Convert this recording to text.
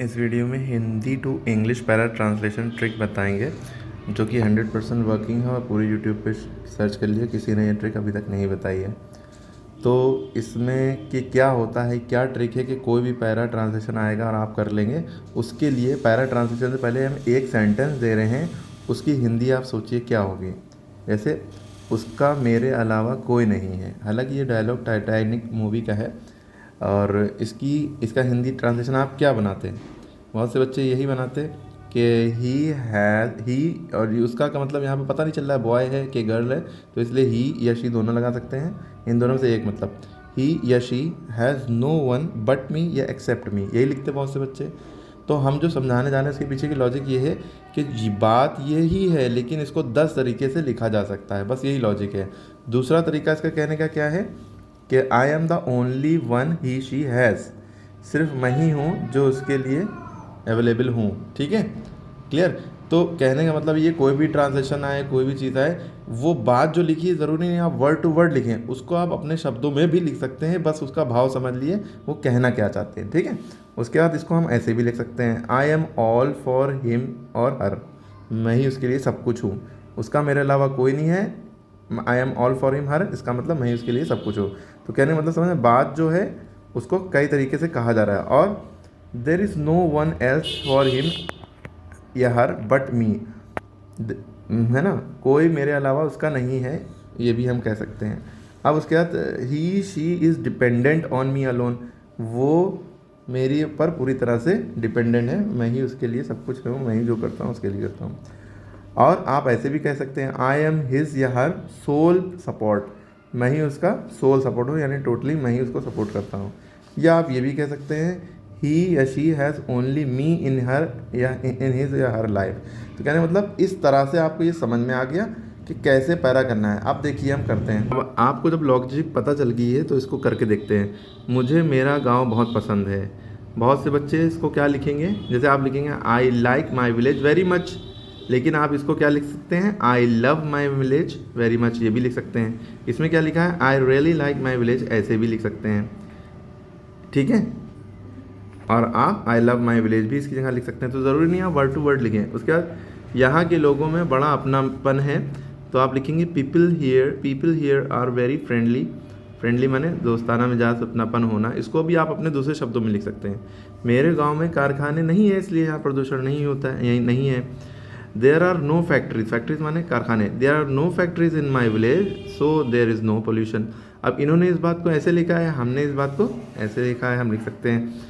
इस वीडियो में Hindi to English para translation trick बताएंगे जो कि 100% वर्किंग है और पूरी यूट्यूब पे सर्च कर लिया, किसी ने ये ट्रिक अभी तक नहीं बताई है। तो इसमें कि क्या होता है, क्या ट्रिक है कि कोई भी पैरा ट्रांसलेशन आएगा और आप कर लेंगे। उसके लिए पैरा ट्रांसलेशन से पहले हम एक सेंटेंस दे रहे हैं, उसकी हिंदी आप सोचिए क्या होगी। जैसे उसका मेरे अलावा कोई नहीं है। हालांकि ये डायलॉग टाइटैनिक मूवी का है और इसका हिंदी ट्रांसलेशन आप क्या बनाते हैं? बहुत से बच्चे यही बनाते हैं कि ही, और उसका का मतलब यहाँ पे पता नहीं चल रहा है बॉय है कि गर्ल है, तो इसलिए ही या शी दोनों लगा सकते हैं। इन दोनों में से एक मतलब ही या she has no one but me या एक्सेप्ट मी, यही लिखते बहुत से बच्चे। तो हम जो समझाने जा रहे हैं इसके पीछे की लॉजिक ये है कि बात ये ही है, लेकिन इसको 10 तरीके से लिखा जा सकता है, बस यही लॉजिक है। दूसरा तरीका इसका कहने का क्या है कि I am the only one he she has, सिर्फ मैं ही हूँ जो उसके लिए अवेलेबल हूँ। ठीक है, क्लियर। तो कहने का मतलब ये, कोई भी ट्रांसलेशन आए, कोई भी चीज़ आए, वो बात जो लिखी है ज़रूरी नहीं आप वर्ड टू वर्ड लिखें, उसको आप अपने शब्दों में भी लिख सकते हैं, बस उसका भाव समझ लिए वो कहना क्या चाहते हैं। ठीक है, उसके बाद इसको हम ऐसे भी लिख सकते हैं, I am all for him और हर, मैं ही उसके लिए सब कुछ हूँ। उसका मेरे अलावा कोई नहीं है, I am all for him her, इसका मतलब मैं ही उसके लिए सब कुछ हूँ। तो कहने का मतलब समझ, बात जो है उसको कई तरीके से कहा जा रहा है। और there is no one else for him या हर बट मी, है ना, कोई मेरे अलावा उसका नहीं है, ये भी हम कह सकते हैं। अब उसके बाद ही she is dependent on me alone, वो मेरी पर पूरी तरह से डिपेंडेंट है, मैं ही उसके लिए सब कुछ हूँ, मैं ही जो करता हूँ उसके लिए करता हूँ। और आप ऐसे भी कह सकते हैं, आई एम हिज या हर सोल सपोर्ट, मैं ही उसका सोल सपोर्ट हूँ, यानी टोटली मैं ही उसको सपोर्ट करता हूँ। या आप ये भी कह सकते हैं, ही या शी हैज़ ओनली मी इन हर या इन हिज या हर लाइफ। तो कहने मतलब इस तरह से आपको ये समझ में आ गया कि कैसे पैरा करना है। अब देखिए हम करते हैं। अब आपको जब लॉजिक पता चल गई है तो इसको करके देखते हैं। मुझे मेरा गांव बहुत पसंद है। बहुत से बच्चे इसको क्या लिखेंगे, जैसे आप लिखेंगे I like my village very much, लेकिन आप इसको क्या लिख सकते हैं, I love my village very much, ये भी लिख सकते हैं। इसमें क्या लिखा है, I really like my village, ऐसे भी लिख सकते हैं। ठीक है, और आप आई लव माई विलेज भी इसकी जगह लिख सकते हैं। तो ज़रूरी नहीं आप वर्ड टू वर्ड लिखें। उसके बाद यहाँ के लोगों में बड़ा अपनापन है, तो आप लिखेंगे people here are very friendly. Friendly माने दोस्ताना मिजाज, अपनापन होना, इसको भी आप अपने दूसरे शब्दों में लिख सकते हैं। मेरे गांव में कारखाने नहीं है, इसलिए यहाँ प्रदूषण नहीं होता है, यही नहीं है। There are no factories, factories माने कारखाने, there are no factories in my village so there is no pollution. अब इन्होंने इस बात को ऐसे लिखा है, हमने इस बात को ऐसे लिखा है, हम लिख सकते हैं